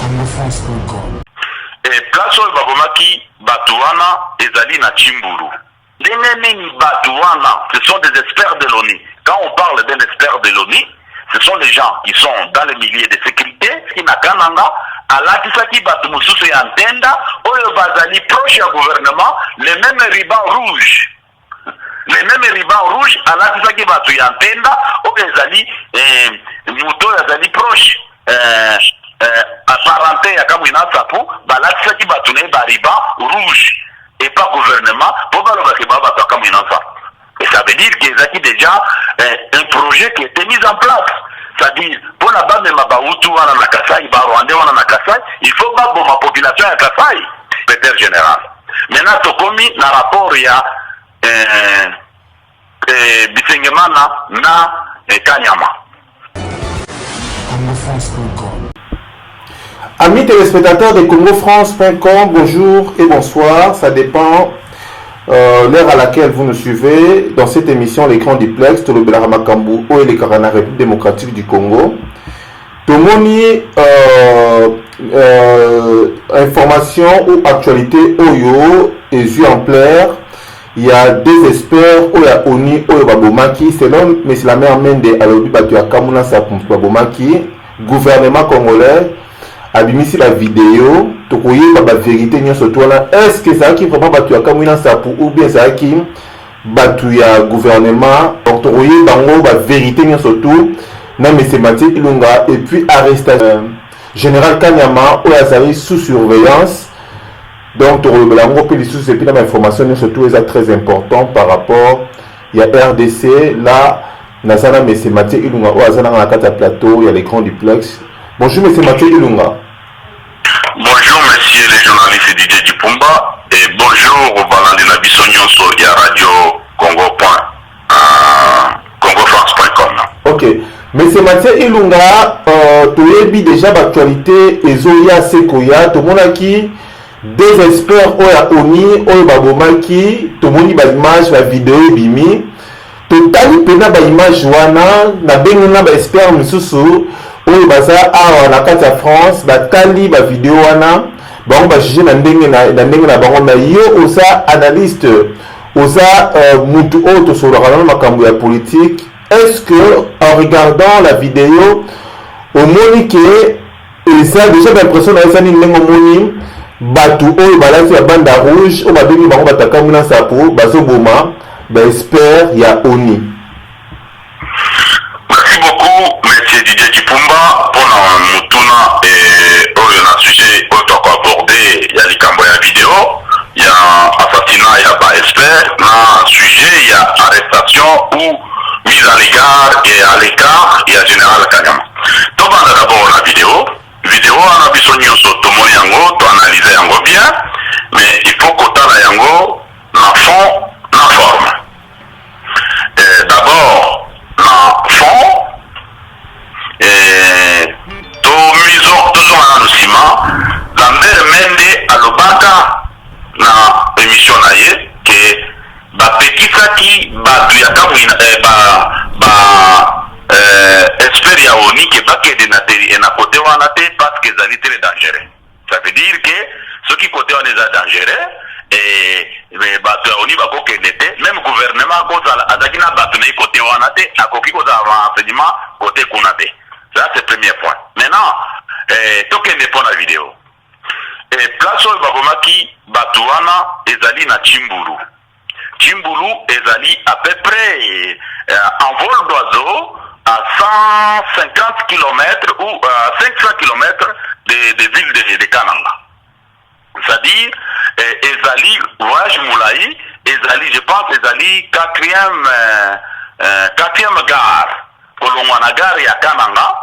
congofrance.com. Et place oyo babomaki bato wana ezali na Chimbulu. Ndenge nini bato wana, ce sont des experts de l'ONU. Quand on parle d'un expert de l'ONU, ce sont les gens qui sont dans les milieux de sécurité, qui na kananga, alatisaki bato mususu ya ntenda, oyo bazali proche ya gouvernement, les mêmes ribans rouges. Les mêmes ribans rouges, alatisaki bato ya ntenda, oyo ezali, muto ezali proche, apparenté ya kamwina sapu, balatisaki bato ne ba riban rouge, et pas gouvernement, pour balobaki ba bato kamwina sapu. Et ça veut dire qu'il y a déjà un projet qui a été mis en place. C'est-à-dire, pour la base de Mabaoutou, na Kassai, Rwandais, na Kassai, il faut pas que ma population à Kassai, secrétaire général. Maintenant, Tokomi, dans le rapport, il y a Bisengemana, na Kanyama. congofrance.com. Amis téléspectateurs de congofrance.com, bonjour et bonsoir, ça dépend l'heure à laquelle vous nous suivez dans cette émission l'écran duplex tout le Belaramakambou et les Karana République démocratique du Congo. Tomoni information ou actualité Oyo et yeux en plaire. Il y a des experts Oya Oni Oyo Babomaki selon M. la mère Mende Alobi Batua Kamuna Sapum Babomaki gouvernement congolais abimisi la vidéo tokoye ba vérité nyoso tola est-ce que ça qui vraiment batu ya kamwina sapu ou bien ça qui batu ya gouvernement donc tokoye bango ba vérité nyoso tout na monsieur Mathieu Ilunga et puis arrestation général Kanyama ou azali sous surveillance donc tokoye bango pe sous et puis la information nyoso tout est très important par rapport il y a RDC là nazana monsieur Mathieu Ilunga ou azana na kata plateau il y a l'écran duplex. Bonjour monsieur Mathieu Ilunga. Bonjour messieurs les journalistes DJ Dipumba et bonjour au Balandi na biso nyonso ya radio congofrance.com. Ok. Monsieur Mathieu Ilunga, tu déjà d'actualité Ezoya Sekoya, tout le monde qui des experts oya oni oyo babomaki, tout le monde ba image la vidéo bimi, totali pena ba image wana na benuna ba expert misusu oyo baza awa na kati ya France batali ba vidéo wana bango ba juger na ndenge na bango na yo oza analyste oza mutu oyo tosolaka na makambo ya politique. Est-ce que en regardant la vidéo omoni ke eza déjà l'impression na ezani ndenge omoni batu oyo balati ya banda rouge oyo babengi bango batakamuna sapo bazoboma ba expert ya ONU? Merci beaucoup, monsieur Didier Dipumba, pour la mutuna et au sujet autant abordé, il y a les campagnes à vidéo, il y a assassinat, il y a pas expert, na sujet, il y a arrestation ou mise à l'égard et à l'écart, il y a général Kanyama. Donc on a d'abord la vidéo, on a besoin de tout le monde yango, to analyser yango bien, mais il faut qu'on t'a yango, na fond, na forme. D'abord, na fond, toujours na ciment Lambert Mende alobaka na émission na ye ke bapekisaki batu ya kamwina expert ya ONU ke bakende na kote wana te parce que ezali très dangereux. Ça veut dire que ceux qui côté wana eza dangereux et bato ya ONU bakokende te, même gouvernement kozala azaki na bato na kote wana te akoki kozala renseignement côté kuna te. Ça c'est le premier point. Maintenant, tokende pour la vidéo. Place oyo babomaki bato wana ezali na Chimbulu. Chimbulu ezali à peu près en vol d'oiseau à 150 km ou 500 km de ville de Kananga. C'est-à-dire, ezali voyage moulaï, ezali, je pense, ezali quatrième gare. Kolongwana gare ya Kananga.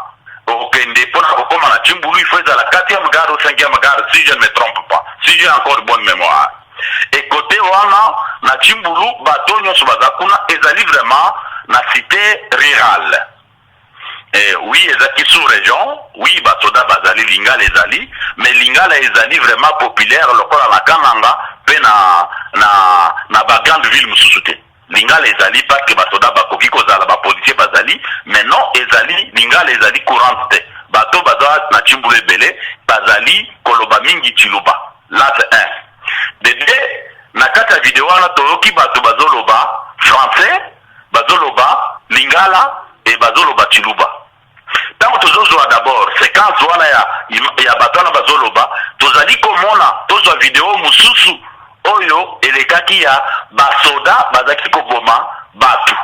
Okende pour la na Chimbulu, il faut être à la 4e gare ou 5e gare, si je ne me trompe pas, si j'ai encore bonne mémoire. Et côté wana, na Chimbulu, batonyo subazakuna, ezali vraiment na cité rurale. Et oui, ezaki sous-région, oui, batoda bazali lingala ezali, mais lingala ezali vraiment populaire, lokola na Kananga, pe na bagande ville mususute. lingala ezali parce que basoda bakoki kozala bapolisier bazali, mais non ezali lingala ezali courante te. Bato baza na chimbulu ebele bazali koloba mingi chiluba. Là c'est un. De deux, na kati ya video wana toyoki bato bazoloba français, bazoloba lingala et bazoloba chiluba. Tango tozozwa d'abord séquence wana ya bato wana bazoloba, tozali komona tozwa video mususu oyo elekaki ya basoda bazaki koboma batu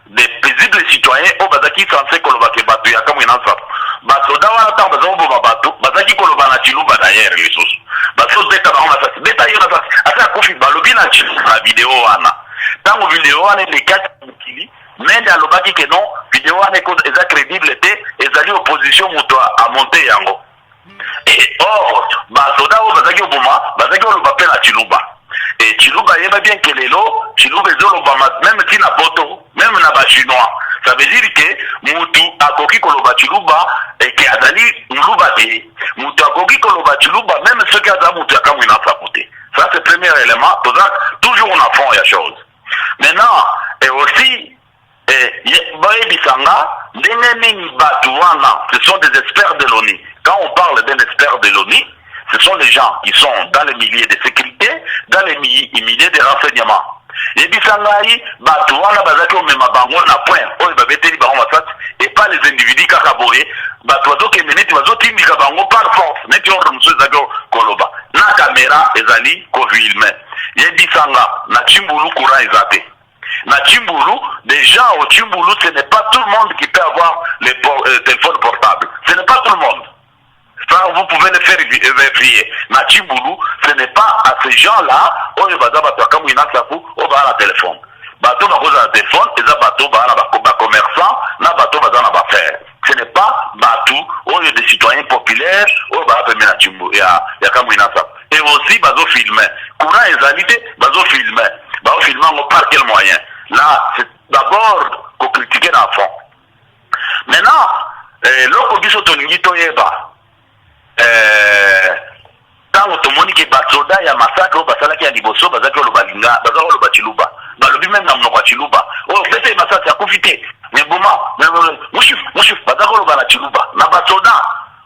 des paisibles citoyens oyo bazaki censé koloba ke batu ya kamwe na nsapo. Basoda wana tango bazaki koboma batu bazaki koloba na chiluba d'ailleurs lisusu bazobeta bango masasi beta yo na sasi asa akufi balobi na chiluba na video wana. Tango video wana elekaki mokili mende alobaki ke non video wana eza crédible te ezali opposition moto a monté yango. Et or basoda oyo bazaki oboma bazaki oloba mpe na chiluba. Et chiluba yeba bien que lelo chiluba ezoloba même si na poto même na ba chinois. Ça veut dire que mutu akoki koloba chiluba et que azali ngluba te. Mutu akoki koloba chiluba même ceux qui aza mutu akamwe na sapote. Ça c'est le premier élément. Toujours on a fond ya chose. Maintenant et aussi Bisanga, ce sont des experts de l'ONU. Quand on parle d'un expert de l'ONU, ce sont les gens qui sont dans les milieux de sécurité, dans les milieux de renseignement. Et Bisanga, Batouana Bazaki Omema Bango na point, et pas les individus kakaboye, Batouazo Kemeneti Bazo Timika Bango par force, Neti Ordre Moussou Zago Koloba. Na caméra ezali ko-filme. Et Bisanga, na Chimbulu Koura Ezate. Na Chimbulu, déjà au Chimbulu, ce n'est pas tout le monde qui peut avoir les téléphones portables. Ce n'est pas tout le monde. Ça, vous pouvez le faire vérifier. Na Chimbulu, ce n'est pas à ces gens-là, on va dire la téléphone. Bateau va cause un téléphone, et ça bateau va commerçant, na bateau va dans affaire. Ce n'est pas bateau, on est des citoyens populaires, on va appeler na Chimbulu, il y a et aussi bateau filmer. Courant et zalité, bateau filmer. Bateau filmer, on par quel moyen? Là, c'est d'abord qu'on critique dans le fond. Maintenant, l'autre qui s'autonomie, tango tomoni ke basoda ya masaka basalaki ya liboso bazaki olobalinga bazaki olobachiluba balobi même na mnoko chiluba oh pete masaka ya kufite mais boma mushif bazaki olobana chiluba na basoda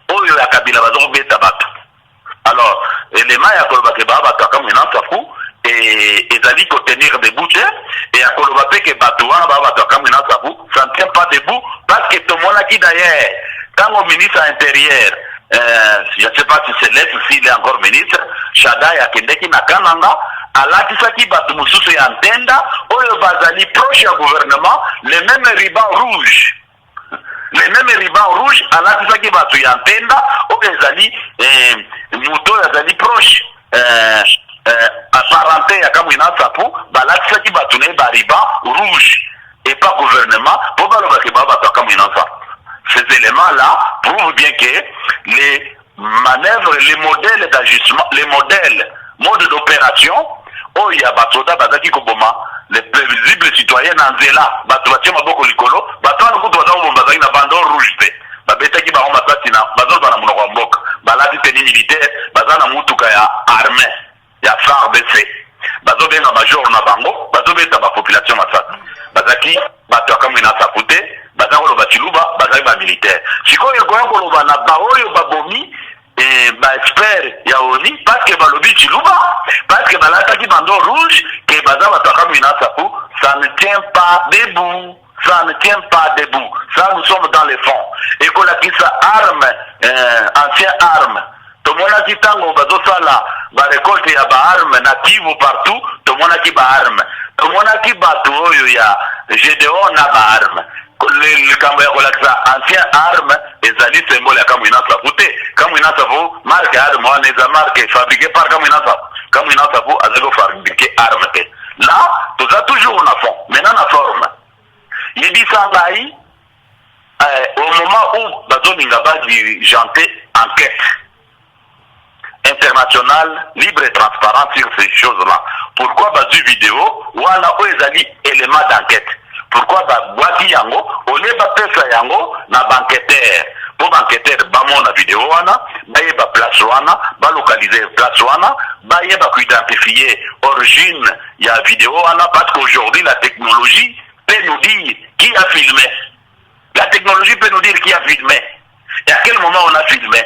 oyo ya kabila bazaki beta bato. Alors élément ya koloba ke ba bato kama inansafu et ezali ko tenir debout et akoloba pe ke bato wana ba bato kama inansafu ça ne tient pas debout parce que tomonaki d'ailleurs tango ministre intérieur je ne sais pas si c'est l'être, s'il est encore ministre, Shada Yakendeki Nakananga, Alatisaki Batumususu Yantenda, Oyo Bazali proche du gouvernement, les mêmes rubans rouges. Les mêmes rubans rouges, Alatisaki Batu Yantenda, Oyo Bazali, Muto Yazali proche, apparenté Yakamina Sapu, Balatisaki Batune Bariban rouge, et pas gouvernement, pour Balobakeba Batu Yakamina Sapu. Ces éléments-là prouvent bien que les manœuvres, les modèles d'ajustement, les modes d'opération, où il y a Batsoda, Bazaki Koboma, les prévisibles citoyens Nanzela, Batouatia Maboko Likolo, Batouan Koutouazan Bazaki na Bandor Rouge, Babetaki Baron Matatina, Bazol Banamounoambok, Baladi Teni militaire, Bazana Moutuka ya armée, ya FARDC, Bazobe na major na Bango, Bazobe ta population Massat, Bazaki, Batouakamina Sapute, bazakolo bachiluba bazali ba militaire sikoyo koloba na baoyo babomi ba expert ya oni parce que balobi chiluba parce que balataki bando rouge que bazaba takamina sapu ça ne tient pas debout. Ça ne tient pas debout. Ça, nous sommes dans les fonds. Et qu'on a pris sa arme, ancienne arme. Tout le monde a dit tango bazo sala ba récolte ya ba arme native partout. Tout le monde a dit ba arme. Tout le monde a dit bateau yo ya GDO na ba arme. Le Cambodge ancien arme ezali symbole ya Kamwina Sapu Kamwina Sapu marque arme wana eza marque fabriquée par Kamwina Sapu azali fabriquer arme te. Là toza toujours na fond maintenant na forme yebisa ngai au moment où bazolinga badirigeanter enquête internationale libre et transparente sur ces choses-là. Pourquoi bazu vidéo wana o ezali élément d'enquête? Pourquoi babwaki yango ole bapesa yango na banqueteur pour banqueteur bamona vidéo wana baye ba place wana ba localiser place wana bayeba identifier origine ya vidéo wana parce qu'aujourd'hui la technologie peut nous dire qui a filmé. La technologie peut nous dire qui a filmé et à quel moment on a filmé.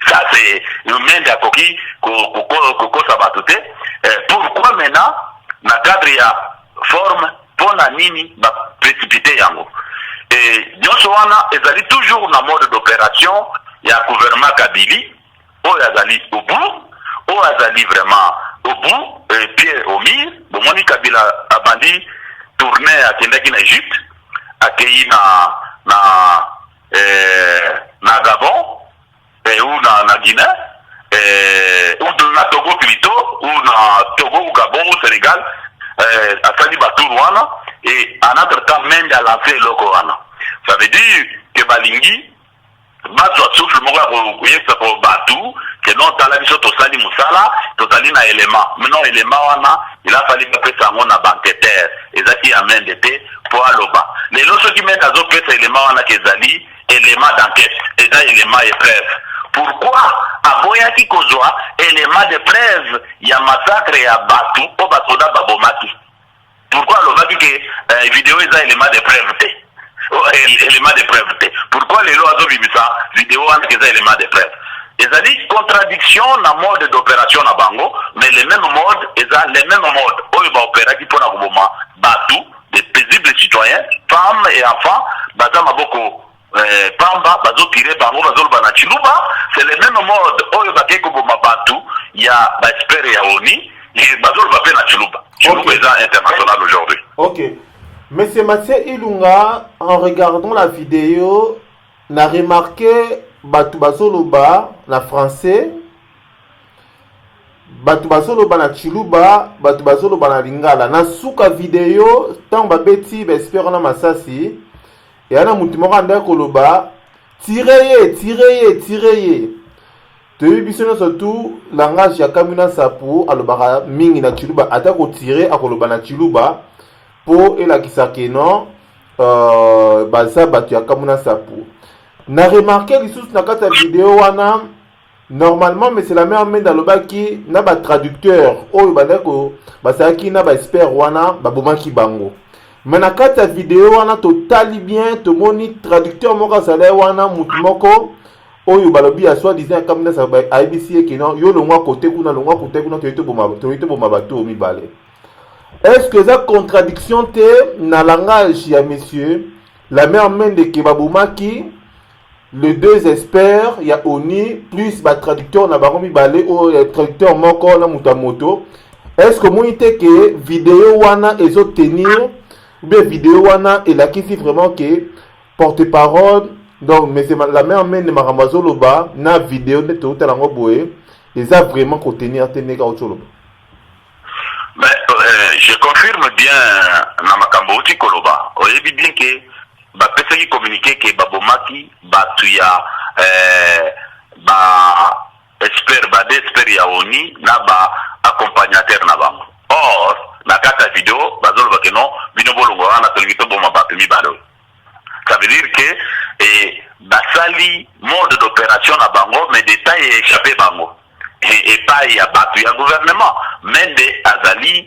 Ça c'est le même d'akoki koko sabatute. Pourquoi maintenant na cadre ya forme pona nini ba précipiter yango. Et nyonso wana ezali toujours na mode d'opération ya gouvernement Kabili oyo azali au bout oyo azali vraiment au bout pied au mur bomoni Kabila abandi tournée akendaki na Égypte akei na Gabon ou na Guinée ou na Togo plutôt ou na Togo ou Gabon ou Sénégal asali batour wana et en entre-temps même à lancer loko wana. Ça veut dire que balingi bato souffle moko koyesa ko batu que non tala biso tosali musala tozali na élément maintenant élément wana il a fallu pesa ngo na banqueteur ezaki amende te pour aloba lelo soki menda zo pesa élément wana kezali élément d'enquête eza élément épreuve. Pourquoi aboyaki kozwa élément de preuve ya massacre ya batu po basoda babomaki? Pourquoi alobaki que vidéo eza élément de preuve te? Élément de preuve te. Pourquoi les lois azobimisa vidéo wana eza élément de preuve? Ezali contradiction na mode d'opération na bango, mais les mêmes modes eza les mêmes modes oyo ba opéraki pona koboma batu des paisibles citoyens, femmes et enfants baza maboko pamba bazo tirer bango bazo bana chiluba. C'est le même mode oyo bakei koboma batu ya ba espère ya oni et bazo ba pe na chiluba. Chiluba est international aujourd'hui. OK. Monsieur Mathieu Ilunga, en regardant la vidéo, n'a remarqué batu bazoloba na français, batu bazoloba na chiluba, batu bazoloba na lingala. Na suka vidéo, tant babeti bespère na masasi, et ana mutimoko anda koloba, tireye. Tebi biso surtout langage ya Kamina Sapu alobaka mingi na chiluba, ata ko tirer akoloba na chiluba. Po elakisa ke non baza batu ya Kamuna Sapu. Na remarqué lisusu na kata vidéo wana normalement mais c'est la même main dans le baki na ba traducteur oyo bandako basaki na ba expert wana babomaki bango. Mais na kata vidéo wana totali bien to moni traducteur moko sala wana mutu moko oyo balobi ya soit disant Kamuna Sapu IBC ke non yo longwa côté kuna toyito boma bato mibale. Est-ce que ça contradiction te na langage ya monsieur la mère main de Kebabumaki les deux experts ya oni plus ba traducteur na baromi balé ou traducteur moko na mutamoto? Est-ce que moi ite que vidéo wana ezo tenir ou bien vidéo wana elakisi vraiment que porte-parole donc mais c'est la mère main de Maramazoloba na vidéo de tout la boé eza vraiment contenir teneka otoloba? Mais je confirme bien na makambo uti koloba oyebi bien que bapesaki communiqué que babomaki batu ya ba expert bade expert ya oni na ba accompagnateur na bango. Or na kata vidéo bazoloba que non bino bolongo wana tolingito boma batu mibalo. Ça veut dire que basali mode d'opération na bango mais détail échappé bango. Et pas il y a battu un gouvernement mende azali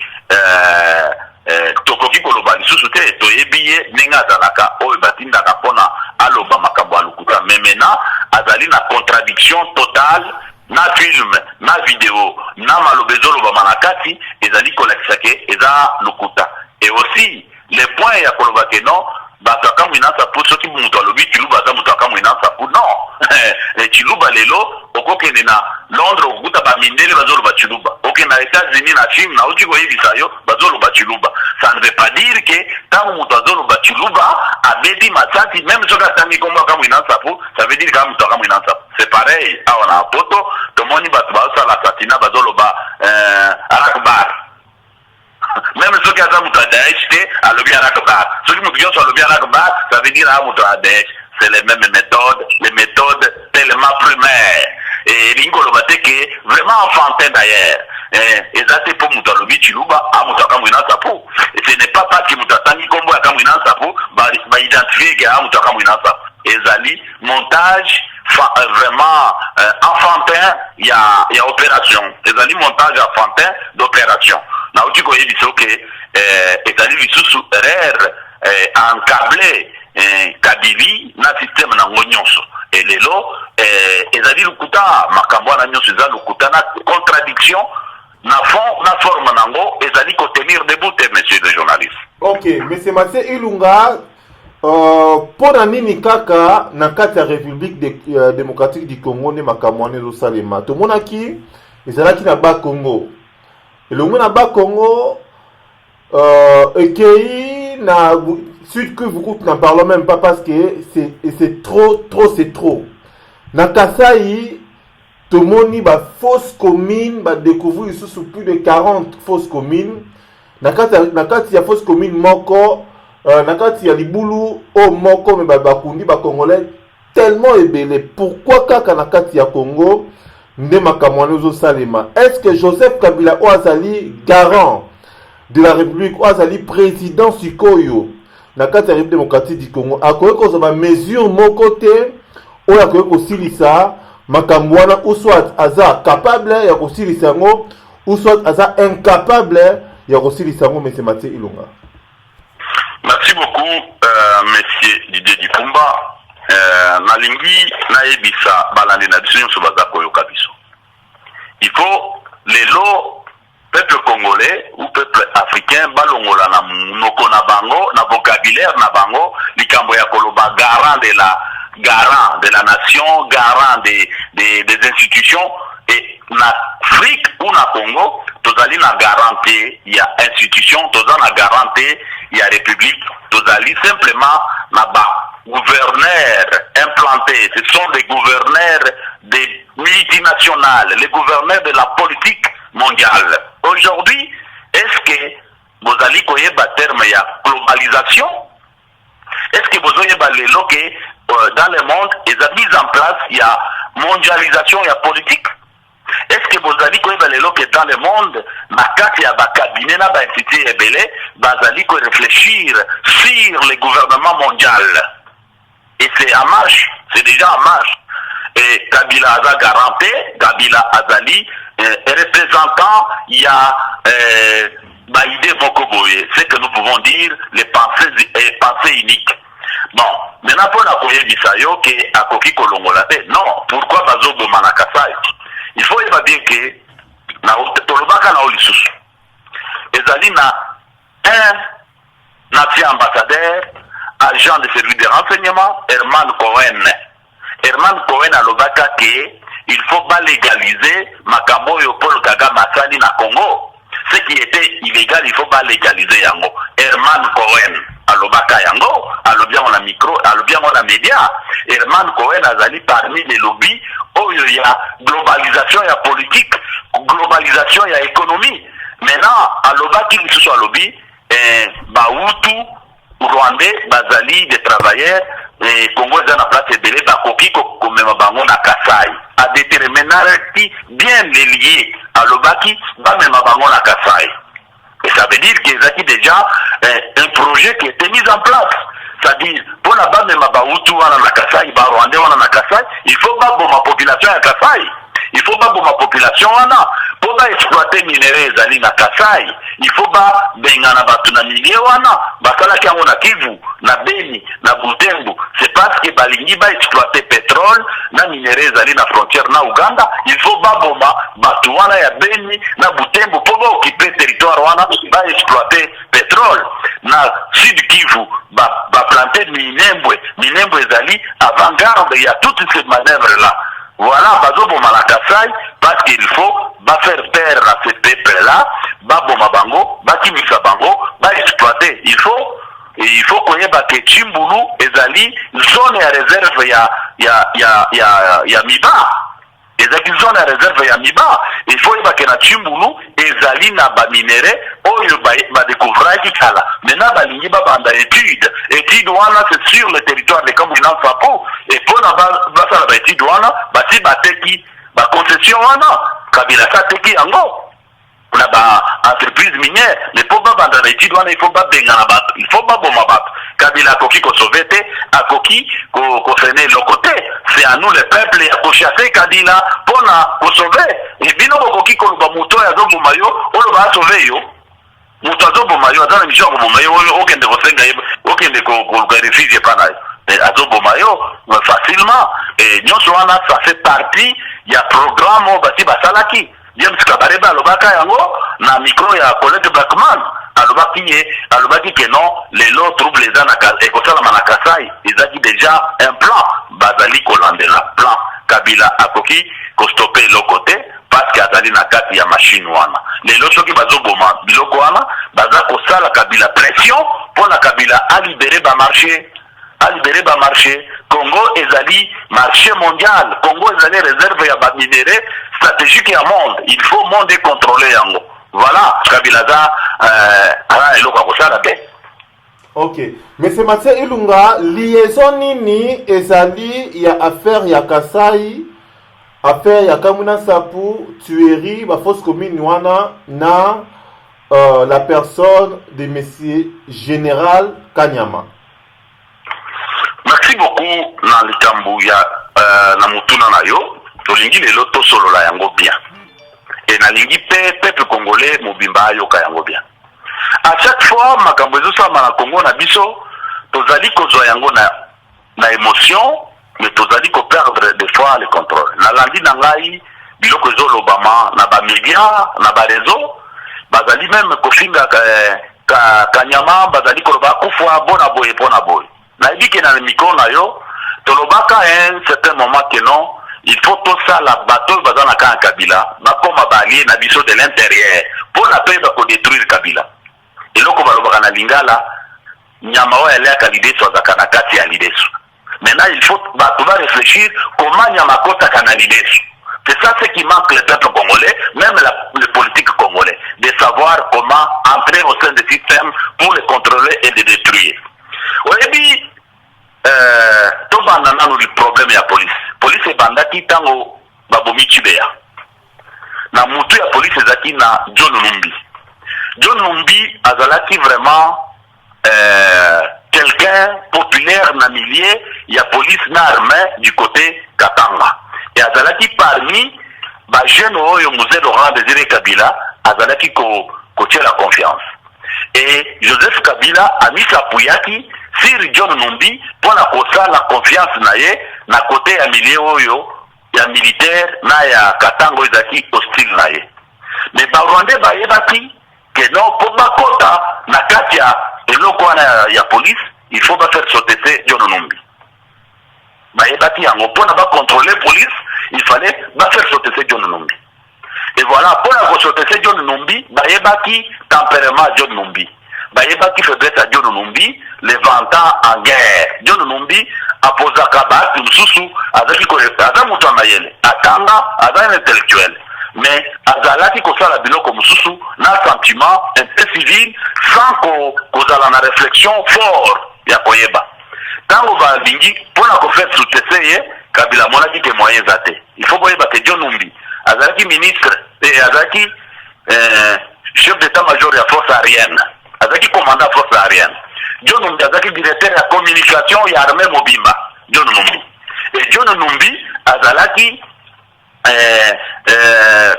tokoki koloba lisusu te toyebiye ninga azalaka oyo batindaka mpona aloba makambo alukuta mais maintenant azali na contradiction totale na film na vidéo na maloba ezolobama na kati ezali kolakisa ke eza lukuta. Et aussi le point ya koloba ke non bato akamwina sapu soki mutu alobi chiluba aza mutu akamwina sapu non. Chiluba lelo okokende na Londres okukuta bamindele bazoloba chiluba, okende na États-Unis na Chine na uti koyebisa yo bazoloba chiluba. Ça ne veut pas dire que tango mutu azoloba chiluba abeti masasi même soki atangi kombo akamwina sapu ça veut dire que mutu akamwina sapu. C'est pareil awa na poto tomoni bato bazosala assassinat bazoloba arakbar. Même ceux qui ont un Daesh, à l'Obiarakbar. Ceux qui ont un Obiarakbar, ça veut dire à Daesh. C'est les mêmes méthodes tellement primaires. Et l'ingolobate qui est vraiment enfantin d'ailleurs. Et ça c'est pour Moutalobi Chiluba, à Moutakamouina Sapou. Et ce n'est pas parce que Moutatani Kombo à Kamouina Sapou, va identifier qu'il y a Moutakamouina Sapou. Et Zali, montage, vraiment enfantin ya opération ezali montage enfantin d'opération na uti koyebi soke ezali lisusu erreur encablé Kabili na système nango nyonso elelo ezali lukuta makambo wana nyonso eza lukuta na contradiction na fond na forme nango ezali ko tenir debout monsieur le journaliste. Ok, monsieur Massé Ilunga pona nini kaka na kati ya République démocratique du Congo ne makambo wana ezosalema tomonaki ezalaki na ba Congo elongo na ba Congo ekei na suite que vous n'en parlons même pas parce que c'est trop. Na Kasai, tomoni ba fausse commune, ba découvrir sous plus de 40 fausses communes. Na kati ya fausse commune moko, na kati ya libulu o moko me ba kundi ba congolais tellement ébélé. Pourquoi kaka na kati ya Congo nde makamwane zo salema? Est-ce que Joseph Kabila o azali garant de la République o azali président sikoyo? Na kati ya République démocratique du Congo akoki kozaba mesure moko te oyo akoki kosilisa makambo wana ou soit aza capable ya kosilisa yango ou soit aza incapable ya kosilisa yango. Monsieur Mathieu Ilunga. Merci beaucoup monsieur Didier Dipumba. Nalingi nayebisa balandi na biso nyonso baza koyoka biso. Il faut lelo peuple congolais ou peuple africain balongola na monoko na bango na vocabulaire na bango likambo ya koloba garant de la nation, garant des institutions. Et na Afrique ou na Congo tozali na garantie ya institution, tozali na garantie ya république, tozali simplement na ba gouverneurs implantés. Ce sont des gouverneurs des multinationales, les gouverneurs de la politique mondiale. Aujourd'hui, est-ce que vous allez connaître le terme de globalisation? Est-ce que vous avez lelo que dans le monde, ils ont mis en place il y a mondialisation, il y a politique? Est-ce que vous allez connaître lelo que dans le monde, il y a des cabinets, des instituts ébélés, vous allez réfléchir sur le gouvernement mondial? Et c'est en marche, c'est déjà en marche. Et Kabila a garanti, Kabila Azali, représentant, il y a Baïdé Mokoboye, c'est que nous pouvons dire les pensées uniques. Bon, maintenant pour la première bisayo qui est à Koki Kolongolate, non, pourquoi Bazobo Manakasai? Il faut dire que na Tolobaka na Olisusu, Ezali na un ancien ambassadeur, agent de service de renseignement, Herman Cohen. Herman Cohen a l'obaka que il faut pas légaliser Makambo et Paul Kagame Asali na Congo. Ce qui était illégal, il faut pas légaliser yango. Herman Cohen a l'obaka yango, a l'obia on a micro, a l'obia on a média. Herman Cohen a zali parmi les lobbies où il y a globalisation, il y a politique, globalisation, il y a économie. Maintenant, à l'obaki qui soit lobby, Baoutou, Rwandais, Bazali, des travailleurs, et Congo est en place belé, Bakoki, comme Bango na Kasai. À déterminarité bien lié à l'Obaki, même Bango na Kasai. Et ça veut dire qu'il y a déjà un projet qui a été mis en place. C'est-à-dire, pour la base de Mabaoutou, on a Kasai, Rwandais, on a Kasai, il faut pas pour ma population à Kasai. Il faut pas pour ma population, pour pas exploiter minerais zali na Kasai. Il faut pas bengana batu na milieu wana, basala ki na Kivu, na Beni, na Butembo. C'est parce que balingi ba exploiter pétrole na minerais zali na frontière na Uganda. Il faut pas bomba batu wana ya Beni na Butembo pour pas occuper territoire wana ba exploiter pétrole. Na Sud Kivu ba planter Minembwe zali avant-garde, il y a toutes ces manœuvres là. Voilà, Bazobo Malakasai, parce qu'il faut faire peur à ces peuples-là, Baboma Bango, Bakimisa Bango, exploiter. Il faut qu'on y ait que Chimbulu, Ezali, zone à réserve, ya Miba. Ezali zone à réserve, ya Miba. Il faut que na Chimbulu, Ezali na ba minéré, oyo ba découvrir qui kala. Maintenant, ba lingi ba banda étude. Étude wana, c'est sur le territoire de Kambunan Fapo. Et pour la base de étude wana, ba si ba teki, ba concession wana, Kabila sa teki ango. na ba entreprise minière mais pour ba banda étude wana il faut ba benga na bato il faut ba boma bato Kabila akoki ko sauver te akoki ko freiner le côté c'est à nous le peuple ya ko chasser Kabila pona ko sauver et bino bokoki ko ba moto ya zo boma yo o ba sauver yo moto zo boma yo azana mission ko boma yo okende ko senga okende ko vérifier pana azo boma yo facilement et nyonso wana ça fait partie ya programme bati basalaki James Kabareba alobaka yango na micro ya Colette Blackman alobaki que non les lots troubles les anaka et kosala manakasai ezaki déjà un plan bazali kolandela plan Kabila akoki ko stopper le côté parce que azali na kati ya machine wana les lots soki bazoboma biloko wana baza kosala Kabila pression pour la Kabila a libérer ba marché Congo ezali marché mondial Congo ezali réserve ya ba minéraux stratégique ya monde il faut monde contrôler yango voilà Kabila za ala eloko akosala te. Ok, mais c'est Mathieu Ilunga liaison nini ezali ya affaire ya Kasai affaire ya Kamuna Sapu tuerie ba fausse commune wana na la personne de monsieur général Kanyama. Merci beaucoup na likambu ya na mutuna na yo tolingi lelo to solo la yango bien et na lingi peuple congolais mobimba yo ka yango bien à chaque fois makambo ezo sama na Congo na biso tozali kozwa yango na émotion mais tozali ko perdre des fois le contrôle na landi na ngai biloko ezo lobama na ba média na ba réseau bazali même kofinga Kanyama bazali ko ba kufwa bona boy na idike na micro na yo tolobaka un certain moment que non il faut tout ça la bateau bazana ka Kabila na koma bali na biso de l'intérieur pour la paix ko détruire Kabila eloko balobaka na lingala nyama wa ele ka lideso zakana kati ya lideso maintenant il faut bato va réfléchir comment nyama kota kana lideso c'est ça ce qui manque le peuple congolais même le politique congolais de savoir comment entrer au sein du système pour le contrôler et le détruire. Oyebi tobanda nanu li problème ya police ebandaki tango babomi Chibeya na mutu ya police ezaki na John Numbi azalaki vraiment quelqu'un populaire na milieu ya police na armée du côté Katanga et azalaki parmi ba jeune oyo Mzee Laurent Désiré Kabila azalaki ko tia la confiance et Joseph Kabila a mis sa puyaki sur John Numbi pour la confiance naye na côté ya milieu oyo ya militaire na ya Katango ezaki hostile naye mais ba Rwandais ba yebaki que non pour bakota na kati ya eloko wana ya police il faut ba faire sauter John Numbi ba yebaki yango pour na ba contrôler police il fallait ba faire sauter John Numbi et voilà pour la sauter John Numbi ba yebaki tempérament John Numbi bayebaki faiblesse à John Numbi les vantant en guerre John Numbi aposaka baati mususu azaki ko aza mutu amayele atanga aza intellectuel mais azalaki kosala biloko mususu na sentiment un peu civil sans kozala na réflexion fort ya koyeba tango balingi mpona kofaire soutese ye Kabila monaki ke moyen za te il faut koyeba ke John Numbi azalaki ministre et azalaki chef d'état-major ya force aérienne azaki commandant force aérienne John Numbi azaki directeur ya communication ya armée mobimba John Numbi et John Numbi azalaki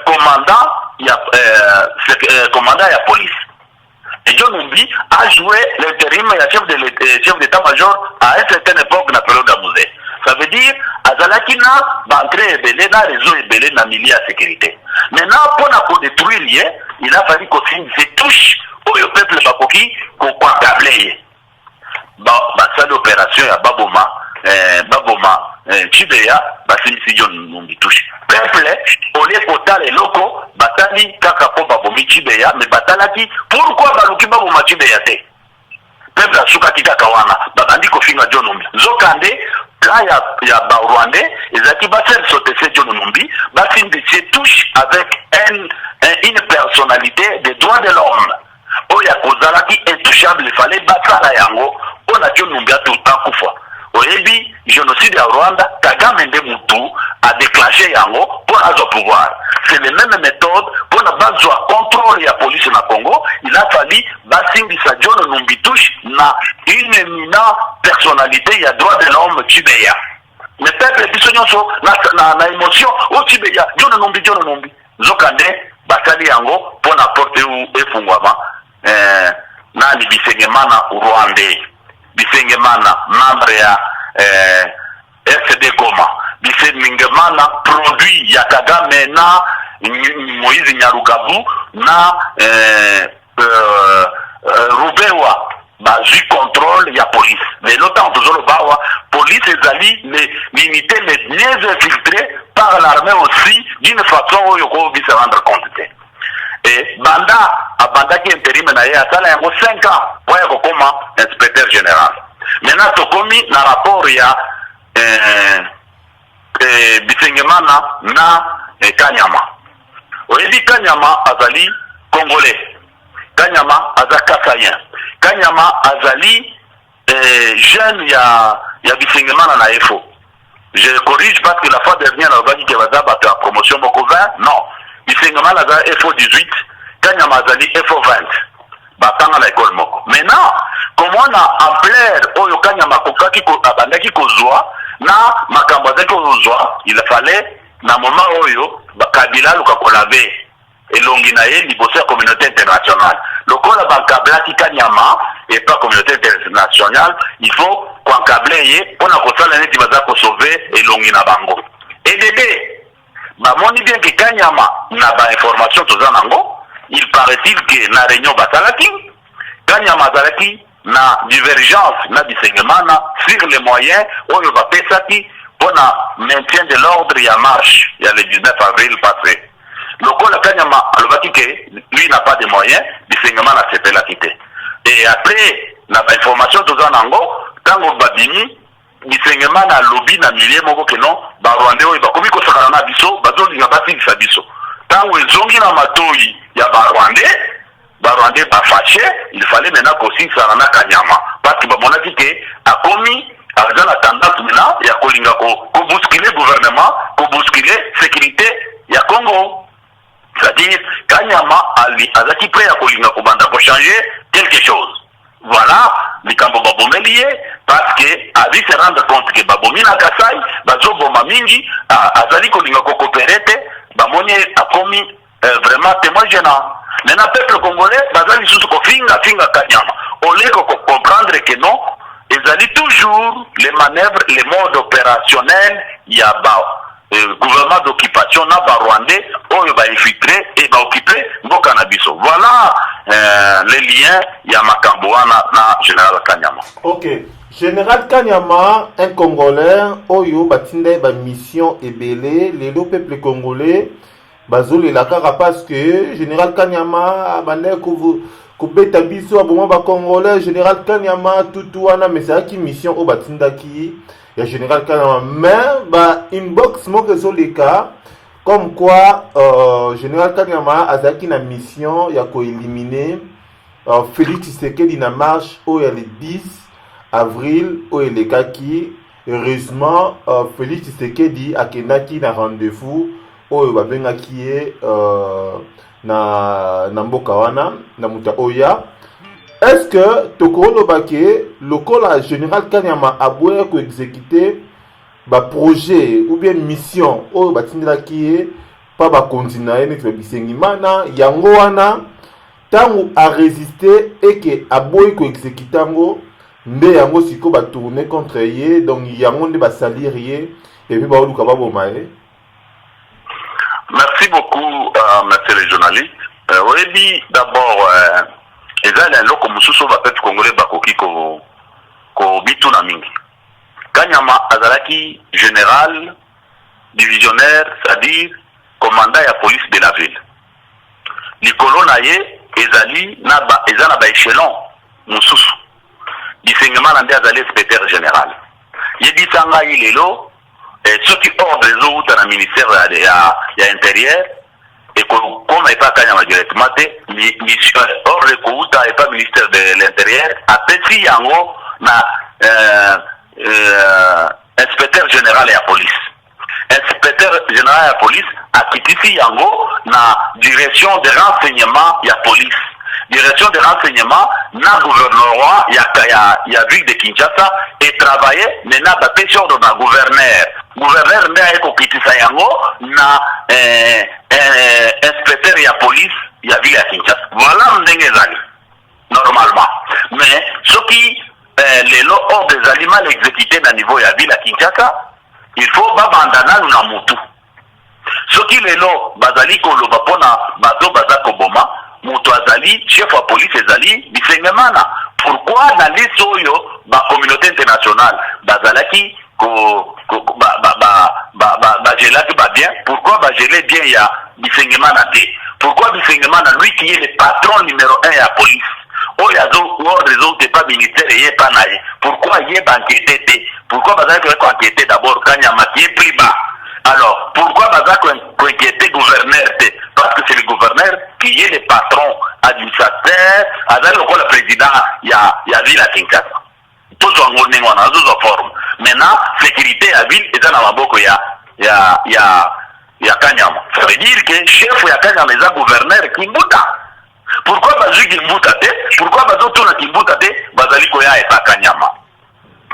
commandant ya police et John Numbi a joué l'intérim ya chef d'état-major à une certaine époque na période ya Mzee ça veut dire azalaki na bantré ebele na réseau ebele na milieu ya sécurité maintenant pour na détruire il a fallu qu'on signe ses touches oyo peuple bakoki kokwakable ye basali opération ya baboma Chibeya basimisi John Numbi touche peuple olie kotala eloko batali kaka po babomi Chibeya mais batalaki pourquoi baluki baboma Chibeya te peuple asukaki kaka wana babandi kofinga John Numbi zokande plan ya Rwandais ezaki basali sotese John Numbi basimisi touche avec une personnalité des droits de l'homme oya kozalaki intouchable il fallait basala yango pona John Numbi akufa oyebi génocide ya Rwanda Kagame nde mutu a déclenché yango pour azo pouvoir c'est les mêmes méthodes pour mpona bazwa contrôle ya police na Congo, il a fallu basimbisa John Numbitush na une éminente personnalité ya droit de l'homme Tibeya. Mais peuple biso nyonso na émotion o Tibeya John Numbi zokande basali yango mpona porte u efungwama nani Bisengemana Rwandais, Bisengemana membre ya FD Goma, Bisengemana produit ya Kagame na Moïse Nyarugabu na Rubewa bazui contrôle ya police. Mais l'autant toujours le bawa police ezali l'unité les mieux infiltrée par l'armée aussi d'une façon où yoko bi se rendre compte. Et banda qui intérim na ya sala yango 5 ans pour yako koma inspecteur général. Maintenant tokomi na rapport ya Bisengemana na Kanyama. Oyebi Kanyama azali congolais, Kanyama aza kasayen, Kanyama azali jeune ya Bisengemana na EFO. Je corrige parce que la fois dernière on a dit que baza bato ya promotion moko 20, non, Bisengemana aza EFO 18, Kanyama azali EFO 20. Batanga na école moko. Maintenant, comment on a ampleur oyo Kanyama kokaki abandaki kozwa na makambo azaki kozwa, il fallait na moment oyo Kabila luka kolave elongi na ye liboso ya communauté internationale. Lokola bankablaki Kanyama et pas communauté internationale, il faut kwankable ye pona kosala neti baza ko sauver elongi na bango. Et dede bamoni bien que Kanyama na ba information toza nango, il paraît-il que na réunion basalaki Kanyama azalaki na divergence na Bisengemana sur les moyens oyo bapesaki pour le maintien de l'ordre et la marche, il y a le 19 avril passé. Le Kola Kanyama, lui n'a pas de moyens, Bisengemana n'a pas la quitter. Et après, l'information de Zanango, Tango Badimi, Bisengemana a lobby na milieu moko que non, Rwandais, il va comme il s'en a biso, Bazon n'a pas dit sa biso. Tango Zongi na Matoi, il y a Rwandais pas fâché, il fallait maintenant qu'aussi ça en a Kanyama. Parce que mon avis a commis avec la tendance maintenant, il y a kolinga ko bousculer gouvernement, ko bousculer sécurité, il y a Congo. C'est-à-dire, Kanyama azaki prêt à kolinga ko banda pour changer quelque chose. Voilà, les cambo babomelié, parce que avi se rendre compte que babomi na Kasai, bazo boma mingi, azali kolinga ko coopérer, bamoni a commis vraiment témoin gênant. Maintenant, peuple congolais, bazali sous ko finga Kanyama. Au lieu de comprendre que non, ils allaient toujours les manœuvres, les modes opérationnels, il y a le gouvernement d'occupation, n'a pas rwandais, où il va infiltrer et va occuper Bokanabiso. Voilà les liens, il y a Makambouana, na Général Kanyama. Ok. Général Kanyama, un Congolais, Oyo, Batinde, ba mission ebele, les peuple congolais, Bazoli la cara parce que Général Kanyama, Bande, Kubeta biso aboma ba congolais général Kanyama tout wana mais c'est qui mission au batindaki ya général Kanyama mais ba inbox moko zo les cas comme quoi général Kanyama azaki na mission ya ko éliminer Félix Tshisekedi na marche au ya le 10 avril au elekaki heureusement Félix Tshisekedi akendaki na rendez-vous au babengaki na mboka wana na muta oya. Est-ce que tokolo bake lokola général Kanyama aboya ko exécuter ba projet ou bien mission o batindela ki pa ba continuer net Bisengimana yango wana tango a résister et que aboya ko exécuter ngo nde yango siko ba tourner contre ye donc yango nde ba salir ye et puis ba oluka ba bomae. Merci beaucoup, monsieur le journaliste. Oui, d'abord, il y a un lot comme sous le peuple congolais ko bitu na mingi. Kanyama azalaki général, divisionnaire, c'est-à-dire commandant de la police de la ville. Likolo na ye ezali na ba échelon mususu. Bisengemana nde azali inspecteur général. Yebisanga ilelo ceux qui ordre les autres dans le ministère de l'Intérieur, et comme il n'y a pas Kanyama directement, mission ordre et pas ministère de l'Intérieur, après si il y a inspecteur général de la police. Inspecteur général de la police, akitisi yango na direction de renseignement ya police, direction de renseignement na gouvernement ya ville de Kinshasa et travailler maintenant bapesi ordre na gouverneur nde aye kokitisa yango na inspecteur ya police ya ville ya Kinshasa. Voilà ndenge ezali normalement. Mais soki lelo ordre ezali mal exécuté na niveau ya ville ya Kinshasa, il faut babandana na mutu. Soki lelo bazali koloba pona bato baza koboma, mutu azali chef wa police ezali bisengemana. Pourquoi na liste oyo ba communauté internationale bazalaki gelaki ba bien? Pourquoi ba gelé bien ya bisengemana te? Pourquoi bisengemana, lui qui est le patron numéro 1 ya police, oyo azo te pas ministère ye pas naye? Pourquoi ye ba enquêter te? Pourquoi bazalaki ko enquêter d'abord Kanyama qui est plus bas? Alors, pourquoi bazalaki ko enquêter gouverneur te? Parce que c'est le gouverneur qui est le patron administrateur, azali le président ya ville à Kinshasa. Tout ça on a deux formes. Maintenant, sécurité à ville est dans la maboko ya Kanyama. Ça veut dire que chef ya Kanyama est un gouverneur Kimbuta. Pourquoi bazu Kimbuta te? Pourquoi bazu tuna Kimbuta te? Bazali koya et pas Kanyama.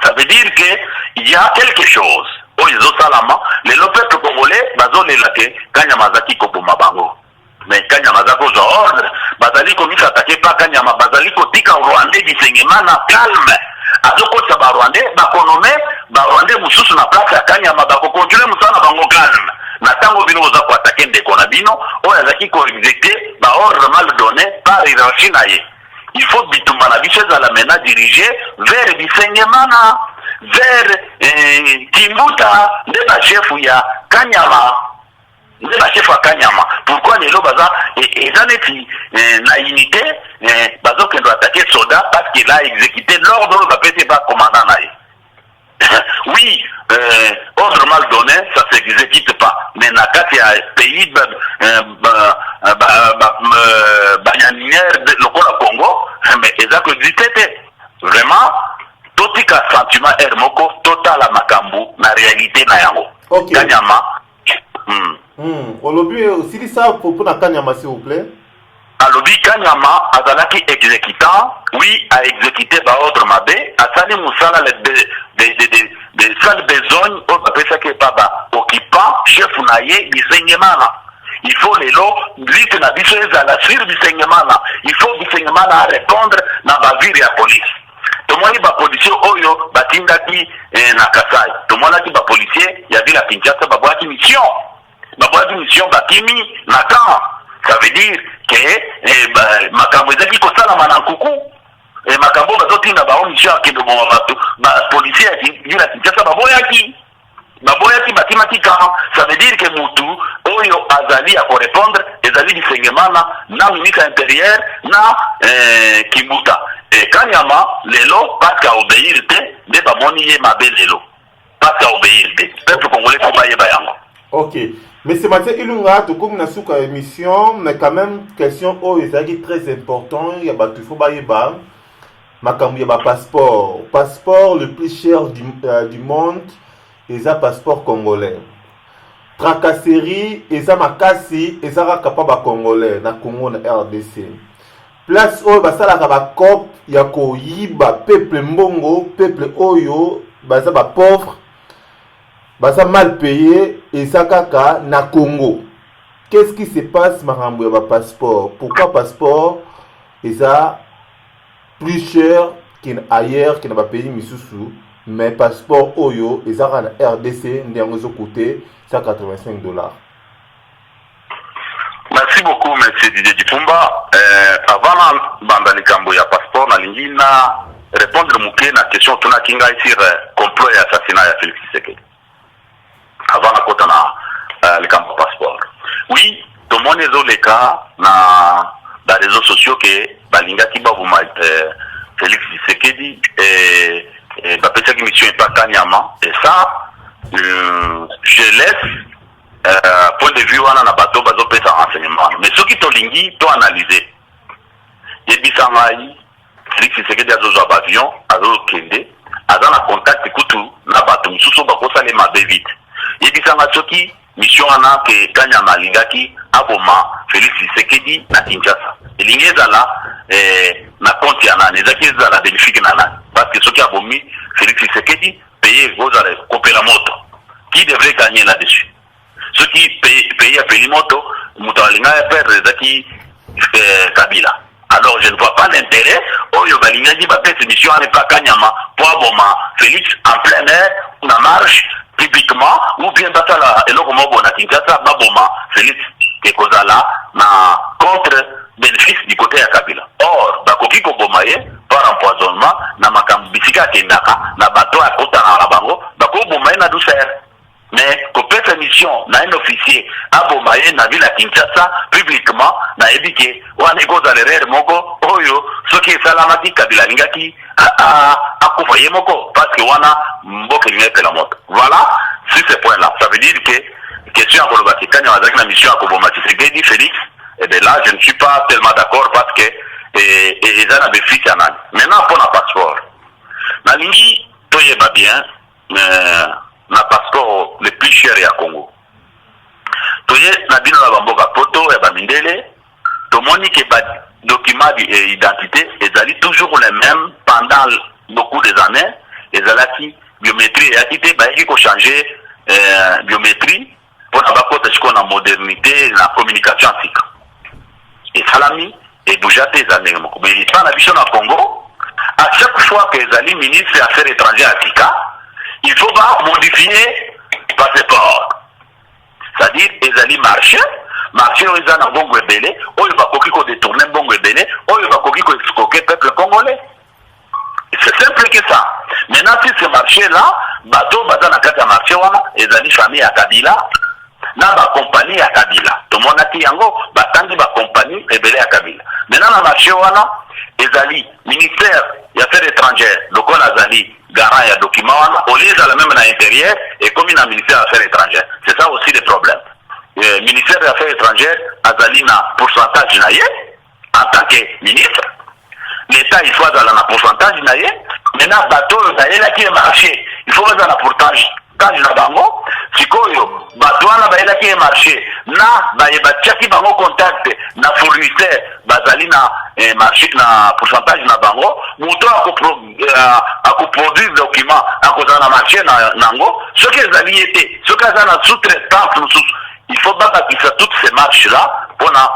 Ça veut dire que il y a quelque chose. Oh, ils ont salama. Les peuple congolais, bazo les lake Kanyama zaki koboma bango. Mais Kanyama zako za ordre. Bazali komisa attaquer pas Kanyama. Bazali kotika Rwandais bisengemana calme. Azoko sa ba Rwandais bakonome ba Rwandais mususu na place ya Kanyama bakokonjule musana bango calme. Na tango bino za ko attaquer ndeko na bino, o yazaki ko exécuter ba ordre mal donné par hiérarchie na ye. Il faut bitumana biso za la mena diriger vers bisengemana, vers Kimbuta, de ba chef ya Kanyama. Nde ba chef ya Kanyama. Pourquoi les lo baza et zaneti na unité bazo kendo attaquer soda parce qu'il a exécuté l'ordre ba pété pas commandant na ye. Oui, ordre mal donné, ça s'exécute pas. Mais dans le pays le Congo, mais ils ont existé. Vraiment, tout le sentiment est moko total à Makambu, la réalité na yango. Ok. Kanyama. Olobi aussi ça pour na Kanyama s'il vous plaît. Alobi Kanyama azalaki exécutant, oui, a exécuté ba ordre mabé, a sali musala des sales besognes au papesa ke baba occupant chef naye bisengemana. Il faut les lots vite na biso ezala sur bisengemana. Il faut bisengemana répondre na bavire ya police. Tomoni ba policier oyo batindaki na Kasai. Tomoni ba policier ya ville ya Kinshasa babwaki mission. Babwaki mission bakimi na camp. Ça veut dire que makambo ezaki kosalama na nkuku. Et makambo bazotinda ba mission akendo bon bato ba policier ya Kinshasa baboyaki batimaki kama. Ça veut dire que mutu oyo azali à répondre ezali bisengemana na ministre intérieur na Kimbuta. Et Kanyama lelo pas qu'à obéir te de bamoni ye mabe lelo pas qu'à obéir te peuple congolais ko baye bayango. Ok. Mais c'est Mathieu Ilunga, tout comme nous avons une émission, mais quand même, question très important, il y a il faut bailler bas. Il y a un passeport. Passeport le plus cher du monde, c'est un passeport congolais. Tracasserie, et ça makasi, et ça capable congolais, na Congo, na RDC. Place où ça la cop, il y a ko yiba peuple mbongo, peuple oyo, ça ba pauvre. Basa mal payé et ça kaka na Congo. Qu'est-ce qui se passe marambo ya passeport? Pourquoi passeport est ça plus cher qu'ailleurs qui n'a pas payé misusu, mais passeport oyo et ça en RDC ndiango côté $185. Merci beaucoup monsieur Didier Dipumba. Avant bandali kambo ya passeport na lingina répondre muke na question tuna kinga sur complot et assassinat ya Félix Tshisekedi. Avant la côte le camp passeport. Oui, tout le monde est dans les cas dans les réseaux sociaux que Balinga Kiba vous Félix Tshisekedi et Bapesa qui mission est pas Kanyama. Et ça, je laisse point de vue wana na bateau bazo pesa renseignement. Mais ceux qui t'olingi, t'ont analysé. Et bisangai, Félix Tshisekedi a zo avion, a zo kende, a zo na contact kutu na bateau, sous son bako ça les mabé vite. Et puis ça m'a choqué mission wana ke Kanyama alingaki aboma Félix Tshisekedi na Kinshasa elingi ezala na compte ya nani ezaki ezala bénéfique na nani parce que soki abomi Félix Tshisekedi paye kozala kopela moto qui devrait gagner là-dessus ceux qui paye apeli moto moto alinga perdre ezaki Kabila. Alors je ne vois pas l'intérêt oyo balingaki bapesa mission ane pa Kanyama po aboma Félix en plein air na marche publiquement ou bien basala eloko moko na Kinshasa baboma Félix ekozala na contre bénéfice du côté ya Kabila. Or bakoki koboma ye par empoisonnement na makambo bisika akendaka na bato akotana na bango bakoboma ye na douceur. Mais kopesa mission na un officier aboma ye na ville ya Kinshasa publiquement na ebike wana ekozala erreur moko oyo soki esalamaki Kabila alingaki akufa ye moko parce que wana mboka elingi epela moto. Voilà sur ce point là ça veut dire que question ya koloba ke Kanyama azalaki na mission ya koboma Tshisekedi Félix et bien là je ne suis pas tellement d'accord parce que eza na bénéfice ya nani. Maintenant pour na passeport nalingi toyeba bien na passeport le plus cher ya Congo toye na bino na bamboka poto ya bamindele tomoni ke ba document d'identité ezali toujours les mêmes pendant beaucoup des années ezalaki biométrie eyaki te bayaki kochanger biométrie mpona bakota sikoyo na modernité na communication antika esalami ebouja te eza ndenge moko mais epa na biso na Congo à chaque fois que ezali ministre ya affaires étrangères atika il faut pas modifier passeport. C'est-à-dire, ezali marché oyo eza na bongo ebele, oyo bakoki ko détourner bongo ebele, oyo bakoki ko escroquer peuple congolais. C'est simple que ça. Maintenant, si ce marché-là, bateau baza na kati ya marché wana, ezali famille ya Kabila, na ba compagnie ya Kabila. Tout le monde a dit yango, batangi ba compagnie ebele ya Kabila. Maintenant, na marché wana, ezali ministère ya affaires étrangères, lokola azali garant ya document wana, au lieu d'aller même à l'intérieur, et comme il a ministère des affaires étrangères. C'est ça aussi le problème. Ministère des affaires étrangères, azali na pourcentage na ye, en tant que ministre. L'État, il faut dans la pourcentage na ye. Maintenant, bateau, na ye là qui est marché. Il faut dans la pourcentage. Quand je bango, sikoyo, bateau na ba qui est marché. Na, ba yebatiaki bango contact na fournisseur, bazali na marché na pourcentage na bango. Mouto a produire document, a cause na marché na nango. Ce que les alliés étaient, ce que les na sous-traitance, il faut pas bâtir toutes ces marches là pour na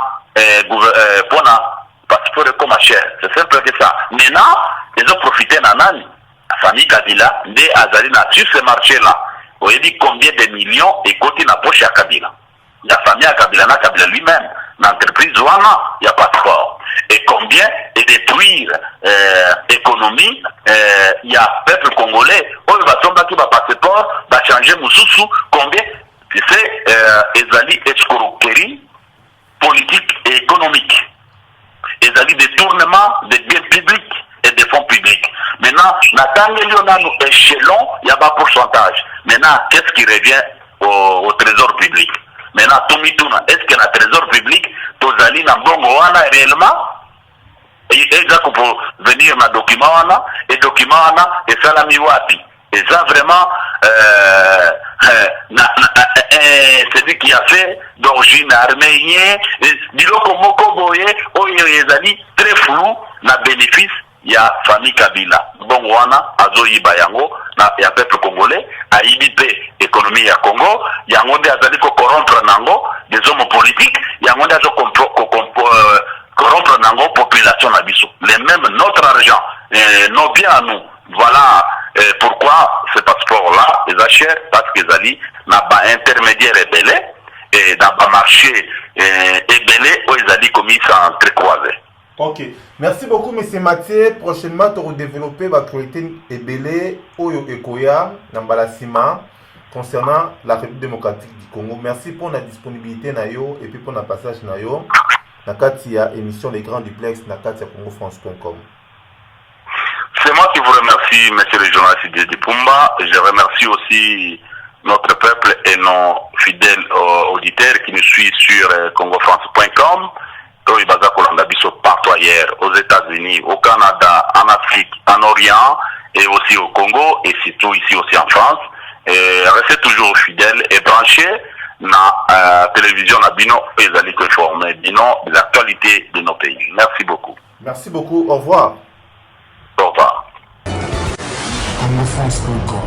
passeport comme cher. C'est simple que ça. Maintenant, ils ont profité na nani. La famille Kabila, des azali na sur ce marché là. Vous avez dit combien de millions et côté na poche à Kabila. La famille à Kabila na Kabila lui-même. L'entreprise wana, il y a passeport. Et combien et détruire économie, il y a peuple congolais. Oh, il va tomber qui va passeport, va changer Moussoussou. Combien? Tu sais, ezali escroquerie politique et économique. Ezali détournement des biens publics et des fonds publics. Maintenant, nous échelon, il y a pas pourcentage. Maintenant, qu'est-ce qui revient au trésor public? Maintenant, est-ce que le trésor public, Tozali na bongo wana réellement? Et ça pour venir na document wana, et document wana, et ça la miwapi. Et ça vraiment, c'est lui qui a fait d'origine arménienne, biloko moko boye, oyo ezali très flou, na bénéfice, il y a famille Kabila. Bon wana, azoyi bayango, na ya peuple congolais, a IBP, économie ya Congo, yango de azali ko corrompre nango, des hommes politiques, yango de azo corrompre nango, population na biso. Les mêmes, notre argent, nos biens à nous. Voilà pourquoi ce passeport-là est cher, parce que Zali n'a pas intermédiaire ébélé, et dans le marché ébélé, où ils ont commis ça entrecroisé. Ok, merci beaucoup M. Mathieu. Prochainement, tu vas développer votre qualité ébélé, Oyo Ekoya, Nambalasima, concernant la République démocratique du Congo. Merci pour la disponibilité nayo et puis pour le passage nayo. Nakatia émission Les Grands Duplex, Nakatia CongoFrance.com. C'est moi qui vous remercie, monsieur le journaliste de Pumba. Je remercie aussi notre peuple et nos fidèles auditeurs qui nous suivent sur CongoFrance.com. Partout ailleurs, aux États-Unis, au Canada, en Afrique, en Orient et aussi au Congo et surtout ici aussi en France. Restez toujours fidèles et branchés na télévision na bino ezali ko informer bino de l'actualité de nos pays. Merci beaucoup. Merci beaucoup, au revoir. Au revoir. Congofrance.com